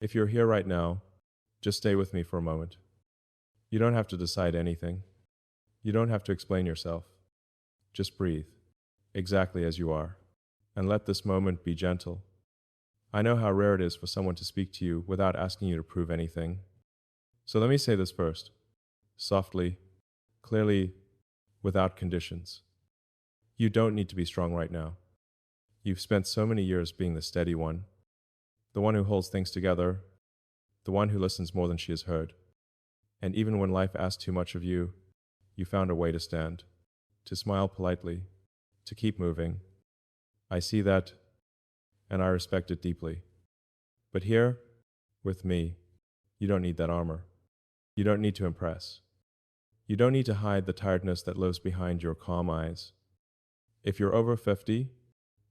If you're here right now, just stay with me for a moment. You don't have to decide anything. You don't have to explain yourself. Just breathe, exactly as you are, and let this moment be gentle. I know how rare it is for someone to speak to you without asking you to prove anything. So let me say this first, softly, clearly, without conditions. You don't need to be strong right now. You've spent so many years being the steady one, the one who holds things together, the one who listens more than she has heard. And even when life asked too much of you, you found a way to stand, to smile politely, to keep moving. I see that, and I respect it deeply. But here, with me, you don't need that armor. You don't need to impress. You don't need to hide the tiredness that lives behind your calm eyes. If you're over 50,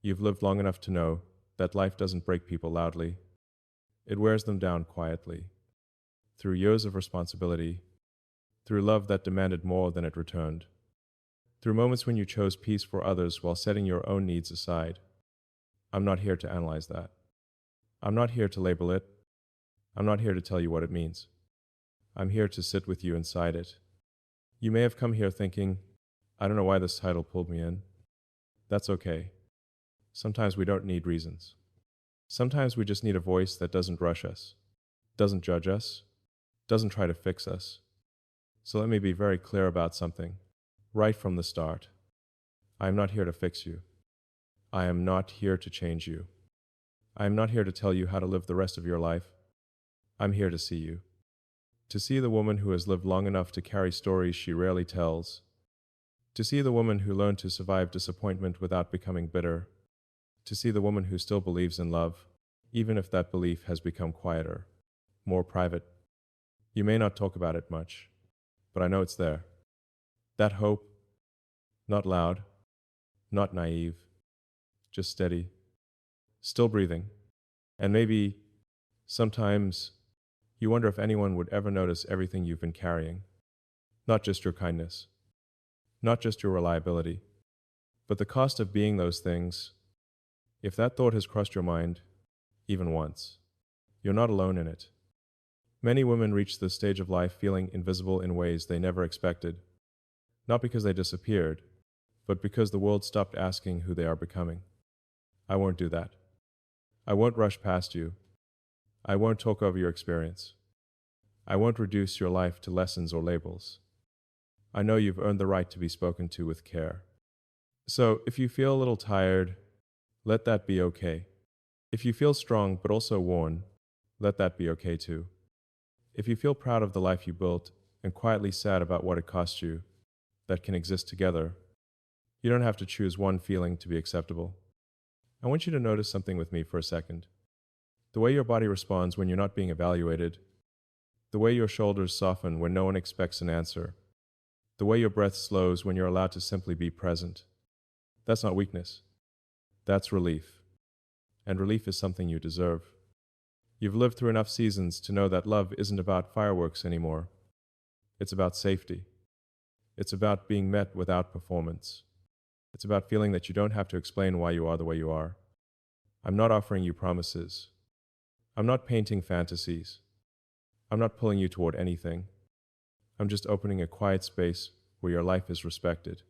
you've lived long enough to know that life doesn't break people loudly. It wears them down quietly, through years of responsibility, through love that demanded more than it returned, through moments when you chose peace for others while setting your own needs aside. I'm not here to analyze that. I'm not here to label it. I'm not here to tell you what it means. I'm here to sit with you inside it. You may have come here thinking, I don't know why this title pulled me in. That's okay. Sometimes we don't need reasons. Sometimes we just need a voice that doesn't rush us, doesn't judge us, doesn't try to fix us. So let me be very clear about something, right from the start. I am not here to fix you. I am not here to change you. I am not here to tell you how to live the rest of your life. I'm here to see you. To see the woman who has lived long enough to carry stories she rarely tells. To see the woman who learned to survive disappointment without becoming bitter. To see the woman who still believes in love, even if that belief has become quieter, more private. You may not talk about it much, but I know it's there. That hope, not loud, not naive, just steady, still breathing. And maybe, sometimes, you wonder if anyone would ever notice everything you've been carrying. Not just your kindness, not just your reliability, but the cost of being those things. If that thought has crossed your mind, even once, you're not alone in it. Many women reach this stage of life feeling invisible in ways they never expected, not because they disappeared, but because the world stopped asking who they are becoming. I won't do that. I won't rush past you. I won't talk over your experience. I won't reduce your life to lessons or labels. I know you've earned the right to be spoken to with care. So, if you feel a little tired, let that be okay. If you feel strong but also worn, let that be okay too. If you feel proud of the life you built and quietly sad about what it cost you, that can exist together. You don't have to choose one feeling to be acceptable. I want you to notice something with me for a second. The way your body responds when you're not being evaluated. The way your shoulders soften when no one expects an answer. The way your breath slows when you're allowed to simply be present. That's not weakness. That's relief. And relief is something you deserve. You've lived through enough seasons to know that love isn't about fireworks anymore. It's about safety. It's about being met without performance. It's about feeling that you don't have to explain why you are the way you are. I'm not offering you promises. I'm not painting fantasies. I'm not pulling you toward anything. I'm just opening a quiet space where your life is respected.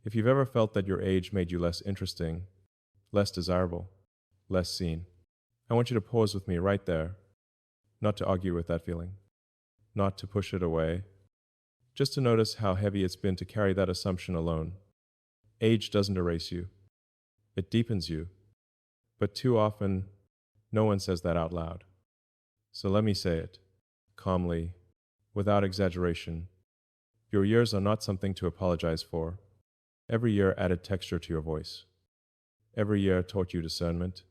If you've ever felt that your age made you less interesting, less desirable, less seen, I want you to pause with me right there, not to argue with that feeling, not to push it away, just to notice how heavy it's been to carry that assumption alone. Age doesn't erase you. It deepens you. But too often, no one says that out loud. So let me say it, calmly, without exaggeration. Your years are not something to apologize for. Every year added texture to your voice. Every year taught you discernment.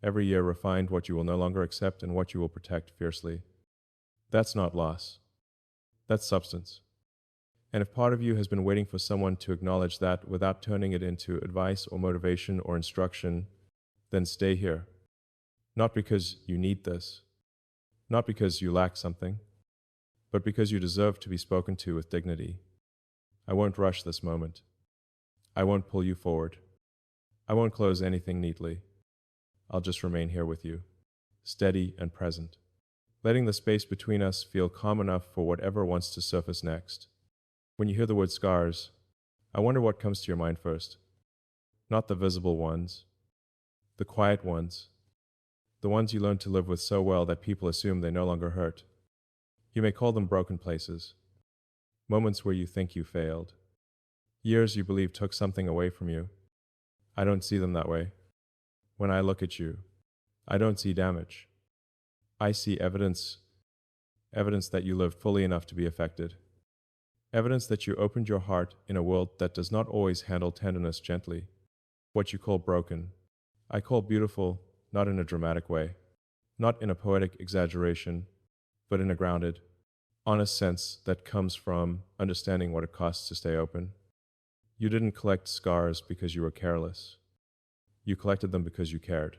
Every year refined what you will no longer accept and what you will protect fiercely. That's not loss. That's substance. And if part of you has been waiting for someone to acknowledge that without turning it into advice or motivation or instruction, then stay here. Not because you need this, not because you lack something, but because you deserve to be spoken to with dignity. I won't rush this moment. I won't pull you forward. I won't close anything neatly. I'll just remain here with you, steady, and present, letting the space between us feel calm enough for whatever wants to surface next. When you hear the word scars, I wonder what comes to your mind first. Not the visible ones, the quiet ones, the ones you learned to live with so well that people assume they no longer hurt. You may call them broken places, moments where you think you failed, years you believe took something away from you. I don't see them that way. When I look at you, I don't see damage. I see evidence that you lived fully enough to be affected. Evidence that you opened your heart in a world that does not always handle tenderness gently. What you call broken, I call beautiful, not in a dramatic way, not in a poetic exaggeration, but in a grounded, honest sense that comes from understanding what it costs to stay open. You didn't collect scars because you were careless. You collected them because you cared.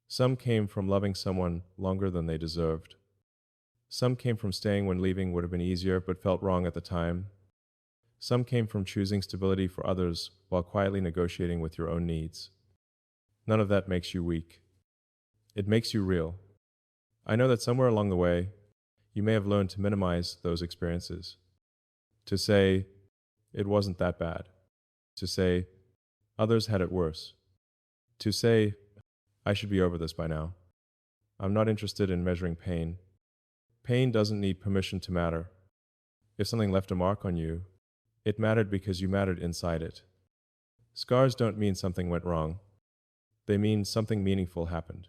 Some came from loving someone longer than they deserved. Some came from staying when leaving would have been easier but felt wrong at the time. Some came from choosing stability for others while quietly negotiating with your own needs. None of that makes you weak. It makes you real. I know that somewhere along the way, you may have learned to minimize those experiences. To say, it wasn't that bad. To say, others had it worse. To say, I should be over this by now. I'm not interested in measuring pain. Pain doesn't need permission to matter. If something left a mark on you, it mattered because you mattered inside it. Scars don't mean something went wrong. They mean something meaningful happened,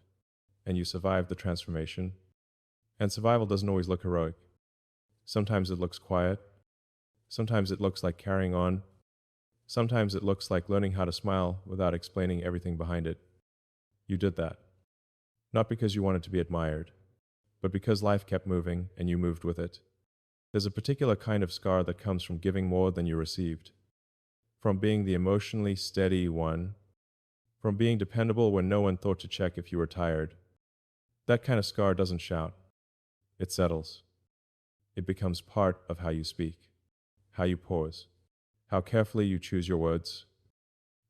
and you survived the transformation. And survival doesn't always look heroic. Sometimes it looks quiet. Sometimes it looks like carrying on. Sometimes it looks like learning how to smile without explaining everything behind it. You did that. Not because you wanted to be admired, but because life kept moving and you moved with it. There's a particular kind of scar that comes from giving more than you received, from being the emotionally steady one, from being dependable when no one thought to check if you were tired. That kind of scar doesn't shout. It settles. It becomes part of how you speak, how you pause, how carefully you choose your words.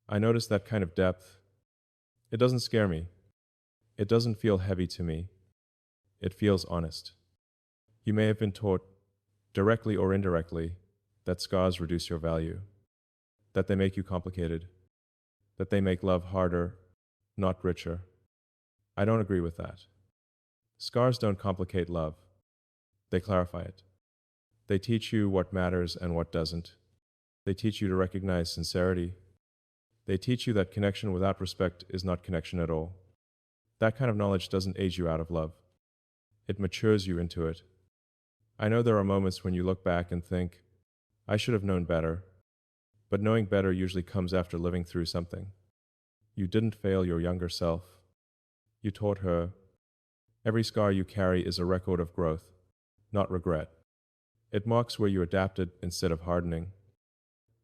I notice that kind of depth. It doesn't scare me. It doesn't feel heavy to me. It feels honest. You may have been taught, directly or indirectly, that scars reduce your value, that they make you complicated, that they make love harder, not richer. I don't agree with that. Scars don't complicate love. They clarify it. They teach you what matters and what doesn't. They teach you to recognize sincerity. They teach you that connection without respect is not connection at all. That kind of knowledge doesn't age you out of love. It matures you into it. I know there are moments when you look back and think, I should have known better. But knowing better usually comes after living through something. You didn't fail your younger self. You taught her. Every scar you carry is a record of growth, not regret. It marks where you adapted instead of hardening,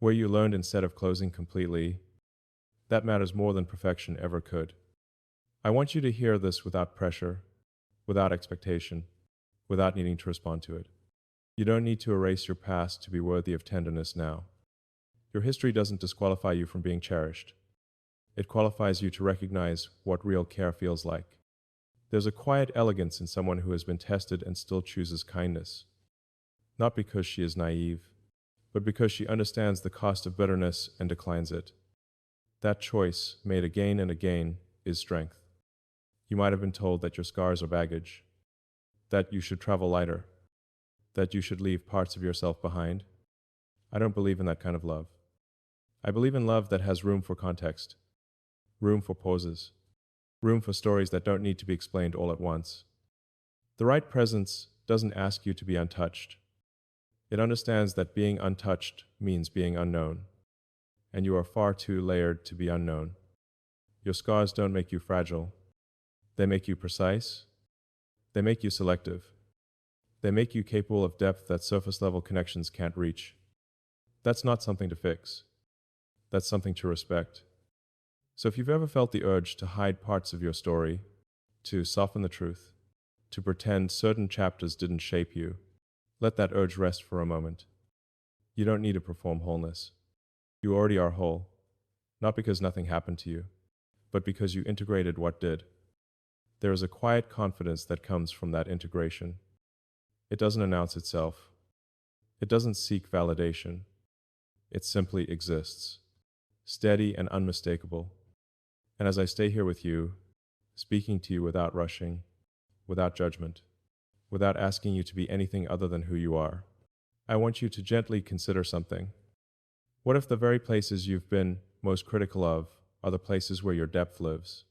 where you learned instead of closing completely. That matters more than perfection ever could. I want you to hear this without pressure, without expectation, without needing to respond to it. You don't need to erase your past to be worthy of tenderness now. Your history doesn't disqualify you from being cherished. It qualifies you to recognize what real care feels like. There's a quiet elegance in someone who has been tested and still chooses kindness. Not because she is naive, but because she understands the cost of bitterness and declines it. That choice, made again and again, is strength. You might have been told that your scars are baggage, that you should travel lighter, that you should leave parts of yourself behind. I don't believe in that kind of love. I believe in love that has room for context, room for pauses, room for stories that don't need to be explained all at once. The right presence doesn't ask you to be untouched. It understands that being untouched means being unknown, and you are far too layered to be unknown. Your scars don't make you fragile. They make you precise. They make you selective. They make you capable of depth that surface-level connections can't reach. That's not something to fix. That's something to respect. So if you've ever felt the urge to hide parts of your story, to soften the truth, to pretend certain chapters didn't shape you, let that urge rest for a moment. You don't need to perform wholeness. You already are whole, not because nothing happened to you, but because you integrated what did. There is a quiet confidence that comes from that integration. It doesn't announce itself. It doesn't seek validation. It simply exists, steady and unmistakable. And as I stay here with you, speaking to you without rushing, without judgment, without asking you to be anything other than who you are, I want you to gently consider something. What if the very places you've been most critical of are the places where your depth lives?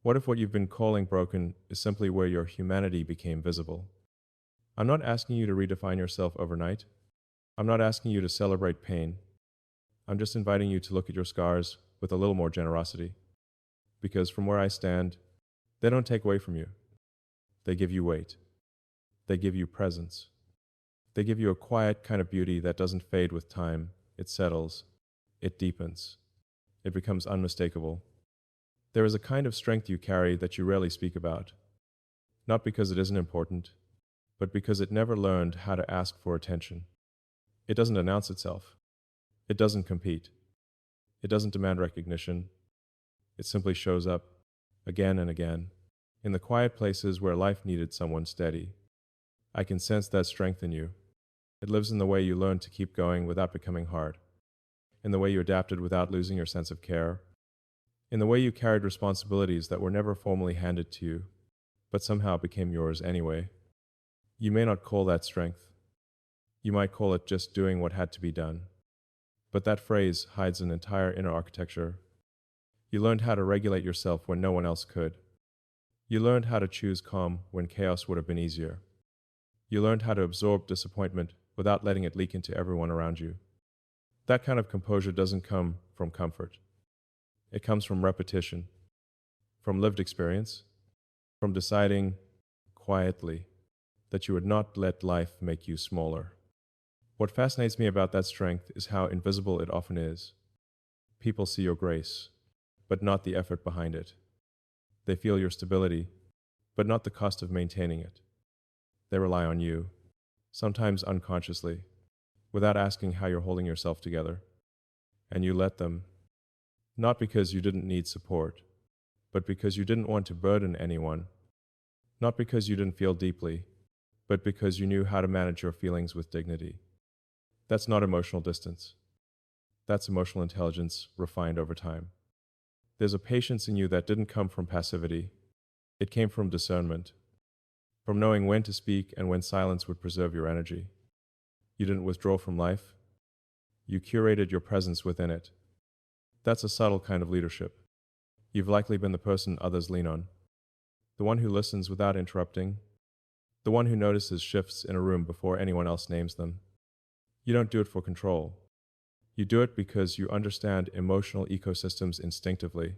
What if what you've been calling broken is simply where your humanity became visible? I'm not asking you to redefine yourself overnight. I'm not asking you to celebrate pain. I'm just inviting you to look at your scars with a little more generosity. Because from where I stand, they don't take away from you. They give you weight. They give you presence. They give you a quiet kind of beauty that doesn't fade with time. It settles. It deepens. It becomes unmistakable. There is a kind of strength you carry that you rarely speak about. Not because it isn't important, but because it never learned how to ask for attention. It doesn't announce itself. It doesn't compete. It doesn't demand recognition. It simply shows up, again and again, in the quiet places where life needed someone steady. I can sense that strength in you. It lives in the way you learned to keep going without becoming hard, in the way you adapted without losing your sense of care, in the way you carried responsibilities that were never formally handed to you, but somehow became yours anyway. You may not call that strength. You might call it just doing what had to be done. But that phrase hides an entire inner architecture. You learned how to regulate yourself when no one else could. You learned how to choose calm when chaos would have been easier. You learned how to absorb disappointment without letting it leak into everyone around you. That kind of composure doesn't come from comfort. It comes from repetition, from lived experience, from deciding quietly that you would not let life make you smaller. What fascinates me about that strength is how invisible it often is. People see your grace, but not the effort behind it. They feel your stability, but not the cost of maintaining it. They rely on you, sometimes unconsciously, without asking how you're holding yourself together. And you let them, not because you didn't need support, but because you didn't want to burden anyone, not because you didn't feel deeply, but because you knew how to manage your feelings with dignity. That's not emotional distance. That's emotional intelligence refined over time. There's a patience in you that didn't come from passivity. It came from discernment, from knowing when to speak and when silence would preserve your energy. You didn't withdraw from life. You curated your presence within it. That's a subtle kind of leadership. You've likely been the person others lean on, the one who listens without interrupting, the one who notices shifts in a room before anyone else names them. You don't do it for control. You do it because you understand emotional ecosystems instinctively.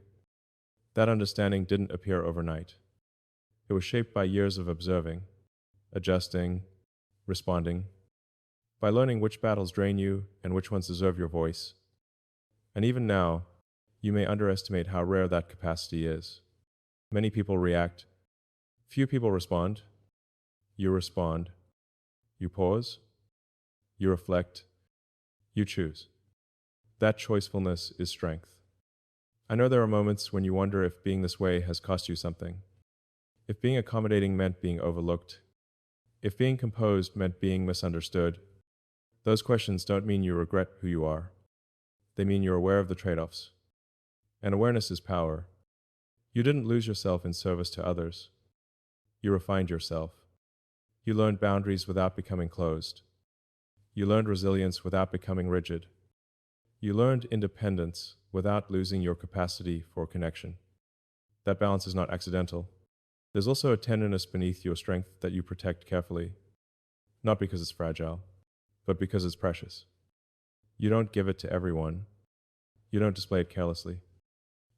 That understanding didn't appear overnight. It was shaped by years of observing, adjusting, responding, by learning which battles drain you and which ones deserve your voice. And even now, you may underestimate how rare that capacity is. Many people react. Few people respond. You respond. You pause. You reflect. You choose. That choicefulness is strength. I know there are moments when you wonder if being this way has cost you something. If being accommodating meant being overlooked. If being composed meant being misunderstood. Those questions don't mean you regret who you are. They mean you're aware of the trade-offs. And awareness is power. You didn't lose yourself in service to others. You refined yourself. You learned boundaries without becoming closed. You learned resilience without becoming rigid. You learned independence without losing your capacity for connection. That balance is not accidental. There's also a tenderness beneath your strength that you protect carefully, not because it's fragile, but because it's precious. You don't give it to everyone. You don't display it carelessly.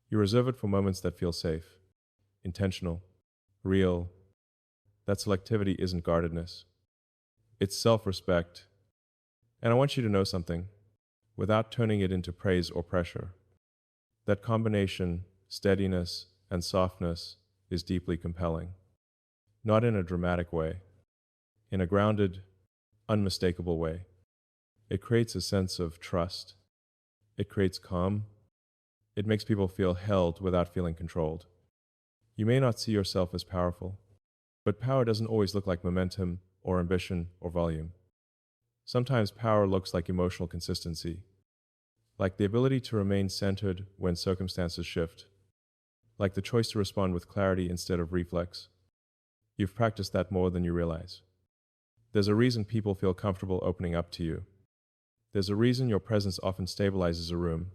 You reserve it for moments that feel safe, intentional, real. That selectivity isn't guardedness. It's self-respect. And I want you to know something, without turning it into praise or pressure. That combination, steadiness and softness, is deeply compelling. Not in a dramatic way, in a grounded, unmistakable way. It creates a sense of trust. It creates calm. It makes people feel held without feeling controlled. You may not see yourself as powerful, but power doesn't always look like momentum or ambition or volume. Sometimes power looks like emotional consistency, like the ability to remain centered when circumstances shift, like the choice to respond with clarity instead of reflex. You've practiced that more than you realize. There's a reason people feel comfortable opening up to you. There's a reason your presence often stabilizes a room.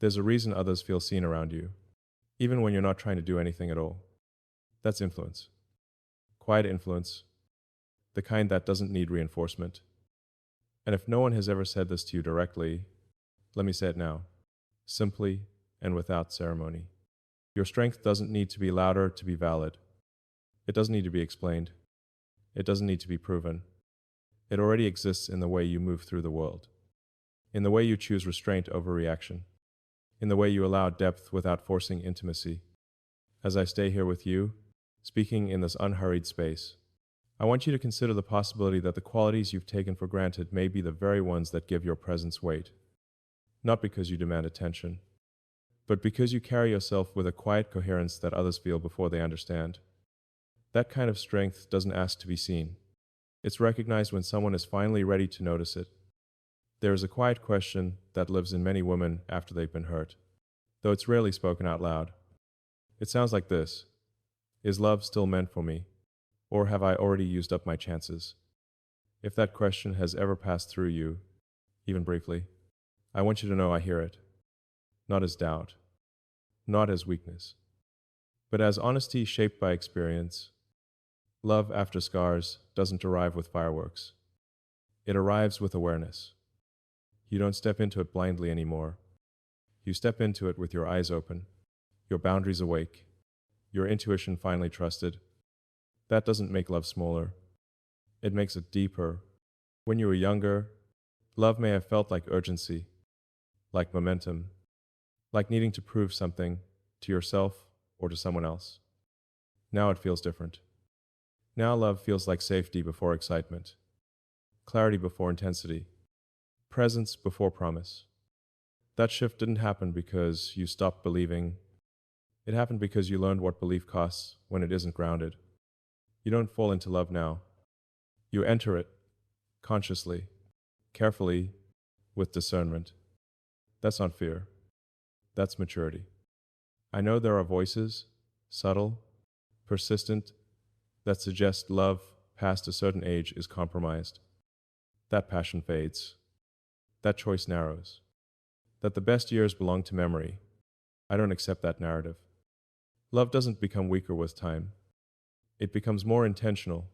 There's a reason others feel seen around you, even when you're not trying to do anything at all. That's influence. Quiet influence, the kind that doesn't need reinforcement. And if no one has ever said this to you directly, let me say it now, simply and without ceremony. Your strength doesn't need to be louder to be valid. It doesn't need to be explained. It doesn't need to be proven. It already exists in the way you move through the world, in the way you choose restraint over reaction, in the way you allow depth without forcing intimacy. As I stay here with you, speaking in this unhurried space, I want you to consider the possibility that the qualities you've taken for granted may be the very ones that give your presence weight. Not because you demand attention, but because you carry yourself with a quiet coherence that others feel before they understand. That kind of strength doesn't ask to be seen. It's recognized when someone is finally ready to notice it. There is a quiet question that lives in many women after they've been hurt, though it's rarely spoken out loud. It sounds like this: is love still meant for me? Or have I already used up my chances? If that question has ever passed through you, even briefly, I want you to know I hear it. Not as doubt, not as weakness, but as honesty shaped by experience. Love after scars doesn't arrive with fireworks. It arrives with awareness. You don't step into it blindly anymore. You step into it with your eyes open, your boundaries awake, your intuition finally trusted. That doesn't make love smaller. It makes it deeper. When you were younger, love may have felt like urgency, like momentum, like needing to prove something to yourself or to someone else. Now it feels different. Now love feels like safety before excitement, clarity before intensity, presence before promise. That shift didn't happen because you stopped believing. It happened because you learned what belief costs when it isn't grounded. You don't fall into love now. You enter it, consciously, carefully, with discernment. That's not fear. That's maturity. I know there are voices, subtle, persistent, that suggest love past a certain age is compromised. That passion fades. That choice narrows. That the best years belong to memory. I don't accept that narrative. Love doesn't become weaker with time. It becomes more intentional.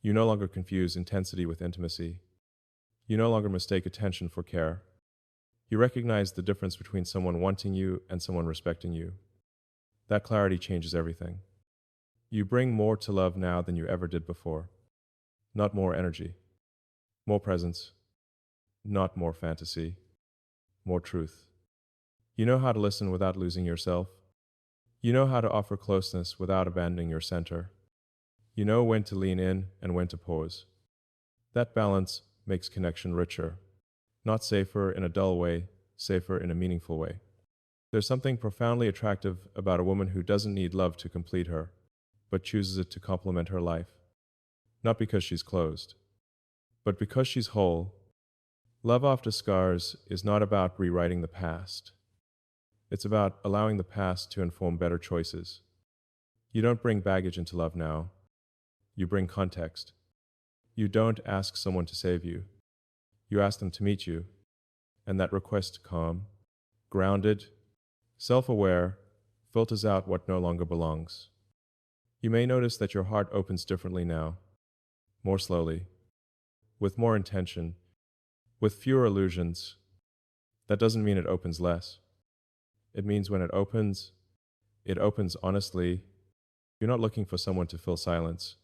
You no longer confuse intensity with intimacy. You no longer mistake attention for care. You recognize the difference between someone wanting you and someone respecting you. That clarity changes everything. You bring more to love now than you ever did before. Not more energy, more presence, not more fantasy, more truth. You know how to listen without losing yourself. You know how to offer closeness without abandoning your center. You know when to lean in and when to pause. That balance makes connection richer, not safer in a dull way, safer in a meaningful way. There's something profoundly attractive about a woman who doesn't need love to complete her, but chooses it to complement her life. Not because she's closed, but because she's whole. Love after scars is not about rewriting the past. It's about allowing the past to inform better choices. You don't bring baggage into love now. You bring context. You don't ask someone to save you. You ask them to meet you. And that request, calm, grounded, self-aware, filters out what no longer belongs. You may notice that your heart opens differently now, more slowly, with more intention, with fewer illusions. That doesn't mean it opens less. It means when it opens honestly. You're not looking for someone to fill silence.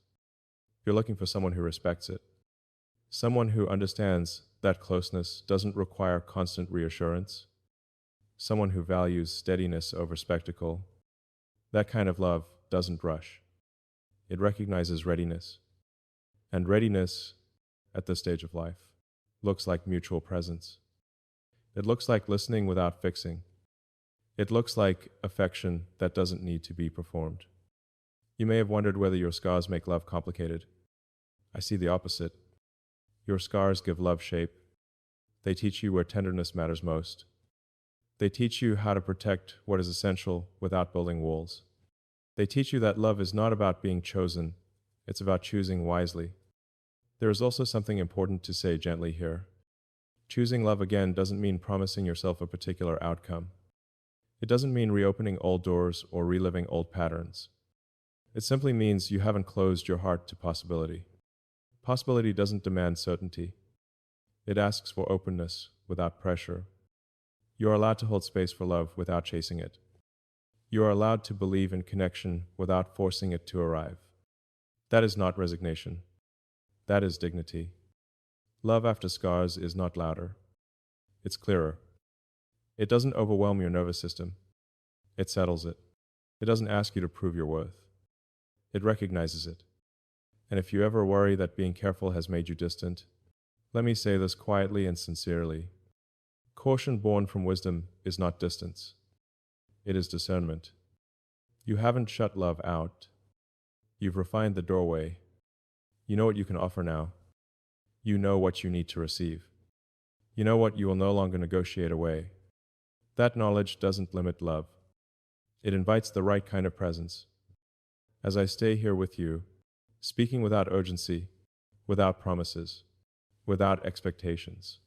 You're looking for someone who respects it. Someone who understands that closeness doesn't require constant reassurance. Someone who values steadiness over spectacle. That kind of love doesn't rush. It recognizes readiness. And readiness, at this stage of life, looks like mutual presence. It looks like listening without fixing. It looks like affection that doesn't need to be performed. You may have wondered whether your scars make love complicated. I see the opposite. Your scars give love shape. They teach you where tenderness matters most. They teach you how to protect what is essential without building walls. They teach you that love is not about being chosen, it's about choosing wisely. There is also something important to say gently here. Choosing love again doesn't mean promising yourself a particular outcome. It doesn't mean reopening old doors or reliving old patterns. It simply means you haven't closed your heart to possibility. Possibility doesn't demand certainty. It asks for openness without pressure. You are allowed to hold space for love without chasing it. You are allowed to believe in connection without forcing it to arrive. That is not resignation. That is dignity. Love after scars is not louder. It's clearer. It doesn't overwhelm your nervous system. It settles it. It doesn't ask you to prove your worth. It recognizes it. And if you ever worry that being careful has made you distant, let me say this quietly and sincerely. Caution born from wisdom is not distance. It is discernment. You haven't shut love out. You've refined the doorway. You know what you can offer now. You know what you need to receive. You know what you will no longer negotiate away. That knowledge doesn't limit love. It invites the right kind of presence. As I stay here with you, speaking without urgency, without promises, without expectations,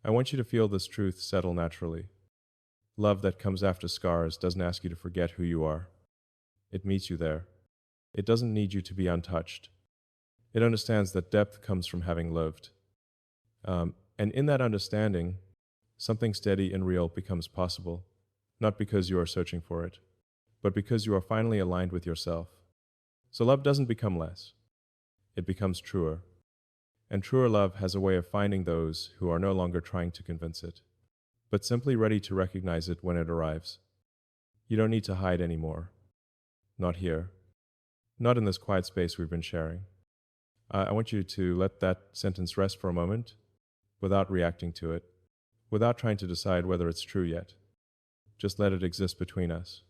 I want you to feel this truth settle naturally. Love that comes after scars doesn't ask you to forget who you are. It meets you there. It doesn't need you to be untouched. It understands that depth comes from having lived. And in that understanding, something steady and real becomes possible, not because you are searching for it, but because you are finally aligned with yourself. So love doesn't become less. It becomes truer. And truer love has a way of finding those who are no longer trying to convince it, but simply ready to recognize it when it arrives. You don't need to hide anymore. Not here. Not in this quiet space we've been sharing. I want you to let that sentence rest for a moment, without reacting to it, without trying to decide whether it's true yet. Just let it exist between us.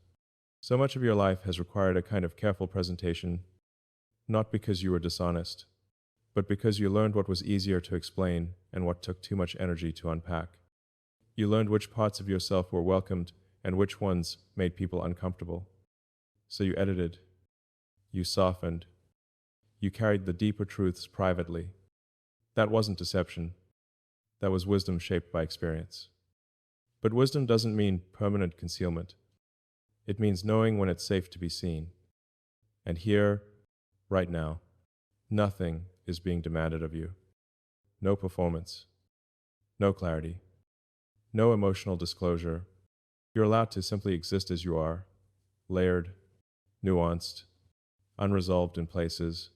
So much of your life has required a kind of careful presentation, not because you were dishonest, but because you learned what was easier to explain and what took too much energy to unpack. You learned which parts of yourself were welcomed and which ones made people uncomfortable. So you edited, you softened, you carried the deeper truths privately. That wasn't deception. That was wisdom shaped by experience. But wisdom doesn't mean permanent concealment. It means knowing when it's safe to be seen. And here, right now, nothing is being demanded of you. No performance. No clarity. No emotional disclosure. You're allowed to simply exist as you are, layered, nuanced, unresolved in places,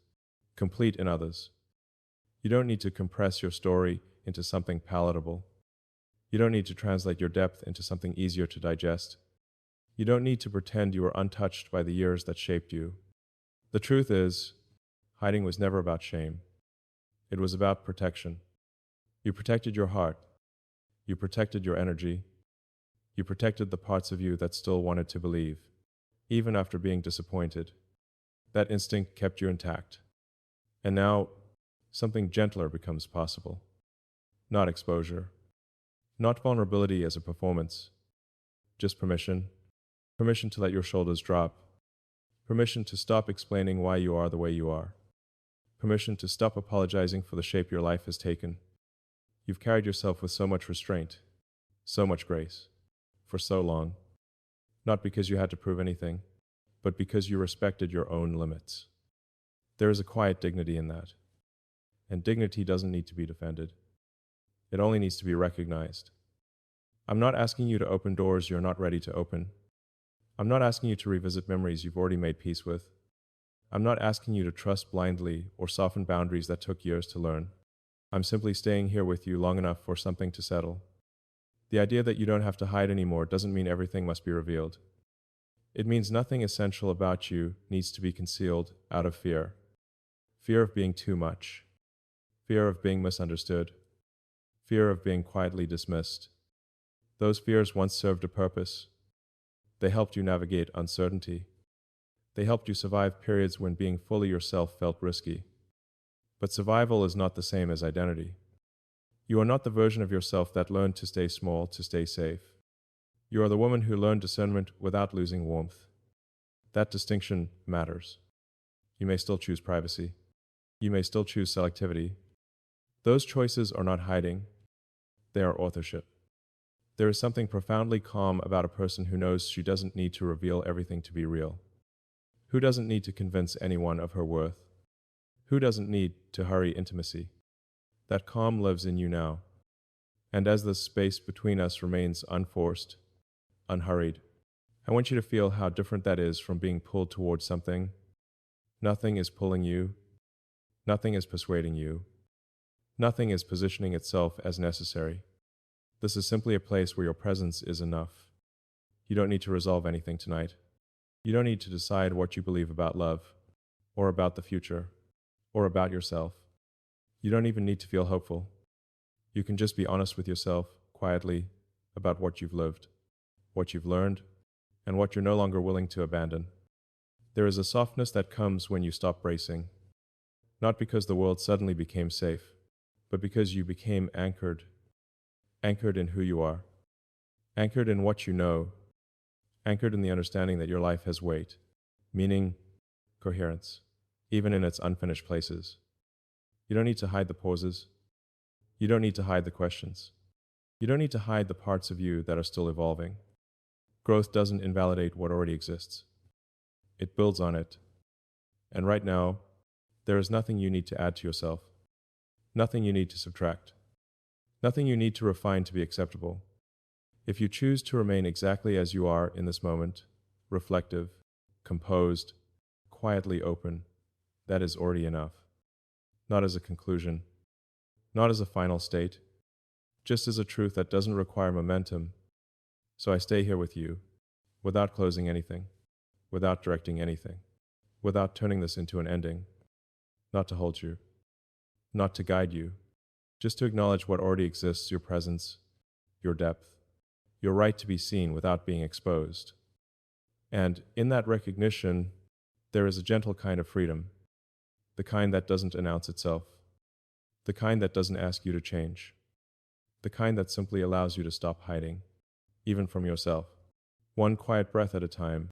complete in others. You don't need to compress your story into something palatable. You don't need to translate your depth into something easier to digest. You don't need to pretend you were untouched by the years that shaped you. The truth is, hiding was never about shame. It was about protection. You protected your heart. You protected your energy. You protected the parts of you that still wanted to believe, even after being disappointed. That instinct kept you intact. And now, something gentler becomes possible. Not exposure. Not vulnerability as a performance. Just permission. Permission to let your shoulders drop. Permission to stop explaining why you are the way you are. Permission to stop apologizing for the shape your life has taken. You've carried yourself with so much restraint, so much grace, for so long. Not because you had to prove anything, but because you respected your own limits. There is a quiet dignity in that. And dignity doesn't need to be defended. It only needs to be recognized. I'm not asking you to open doors you're not ready to open. I'm not asking you to revisit memories you've already made peace with. I'm not asking you to trust blindly or soften boundaries that took years to learn. I'm simply staying here with you long enough for something to settle. The idea that you don't have to hide anymore doesn't mean everything must be revealed. It means nothing essential about you needs to be concealed out of fear. Fear of being too much. Fear of being misunderstood. Fear of being quietly dismissed. Those fears once served a purpose. They helped you navigate uncertainty. They helped you survive periods when being fully yourself felt risky. But survival is not the same as identity. You are not the version of yourself that learned to stay small, to stay safe. You are the woman who learned discernment without losing warmth. That distinction matters. You may still choose privacy. You may still choose selectivity. Those choices are not hiding. They are authorship. There is something profoundly calm about a person who knows she doesn't need to reveal everything to be real. Who doesn't need to convince anyone of her worth? Who doesn't need to hurry intimacy? That calm lives in you now. And as the space between us remains unforced, unhurried, I want you to feel how different that is from being pulled towards something. Nothing is pulling you. Nothing is persuading you. Nothing is positioning itself as necessary. This is simply a place where your presence is enough. You don't need to resolve anything tonight. You don't need to decide what you believe about love, or about the future, or about yourself. You don't even need to feel hopeful. You can just be honest with yourself, quietly, about what you've lived, what you've learned, and what you're no longer willing to abandon. There is a softness that comes when you stop bracing, not because the world suddenly became safe, but because you became anchored in who you are, anchored in what you know, anchored in the understanding that your life has weight, meaning, coherence, even in its unfinished places. You don't need to hide the pauses. You don't need to hide the questions. You don't need to hide the parts of you that are still evolving. Growth doesn't invalidate what already exists. It builds on it. And right now, there is nothing you need to add to yourself. Nothing you need to subtract. Nothing you need to refine to be acceptable. If you choose to remain exactly as you are in this moment, reflective, composed, quietly open, that is already enough. Not as a conclusion, not as a final state, just as a truth that doesn't require momentum. So I stay here with you, without closing anything, without directing anything, without turning this into an ending, not to hold you, not to guide you, just to acknowledge what already exists, your presence, your depth, your right to be seen without being exposed. And in that recognition, there is a gentle kind of freedom, the kind that doesn't announce itself, the kind that doesn't ask you to change, the kind that simply allows you to stop hiding, even from yourself, one quiet breath at a time.